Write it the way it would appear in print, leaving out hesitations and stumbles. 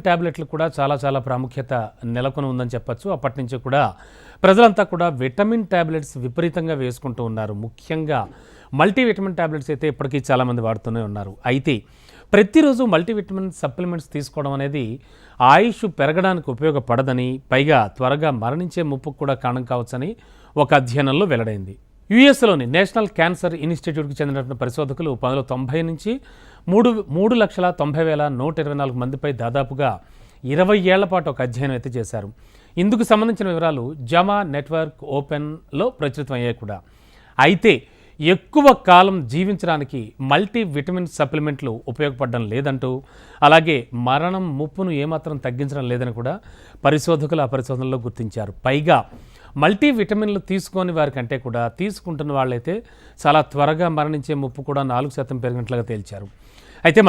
ట్యాబ్లెట్లు కూడా చాలా ప్రాముఖ్యత నెలకొని ఉందని చెప్పొచ్చు. అప్పటి నుంచి కూడా ప్రజలంతా కూడా విటమిన్ ట్యాబ్లెట్స్ విపరీతంగా వేసుకుంటూ ఉన్నారు. ముఖ్యంగా మల్టీవిటమిన్ ట్యాబ్లెట్స్ అయితే ఇప్పటికీ చాలామంది వాడుతూనే ఉన్నారు. అయితే ప్రతిరోజు మల్టీవిటమిన్ సప్లిమెంట్స్ తీసుకోవడం అనేది ఆయుష్ పెరగడానికి ఉపయోగపడదని, పైగా త్వరగా మరణించే ముప్పుకు కూడా కారణం కావచ్చని ఒక అధ్యయనంలో వెల్లడైంది. యుఎస్లోని నేషనల్ క్యాన్సర్ ఇన్స్టిట్యూట్కి చెందినటువంటి పరిశోధకులు 1990 నుంచి 3,90,124 మందిపై దాదాపుగా 20 ఏళ్ల పాటు ఒక అధ్యయనం అయితే చేశారు. ఇందుకు సంబంధించిన వివరాలు జమా నెట్వర్క్ ఓపెన్లో ప్రచురితం అయ్యాయి కూడా. అయితే ఎక్కువ కాలం జీవించడానికి మల్టీవిటమిన్ సప్లిమెంట్లు ఉపయోగపడడం లేదంటూ, అలాగే మరణం ముప్పును ఏమాత్రం తగ్గించడం లేదని కూడా పరిశోధకులు ఆ పరిశోధనలో గుర్తించారు. పైగా మల్టీవిటమిన్లు తీసుకోని వారికంటే కూడా తీసుకుంటున్న వాళ్ళైతే చాలా త్వరగా మరణించే ముప్పు కూడా 4% పెరిగినట్లుగా తేల్చారు. అయితే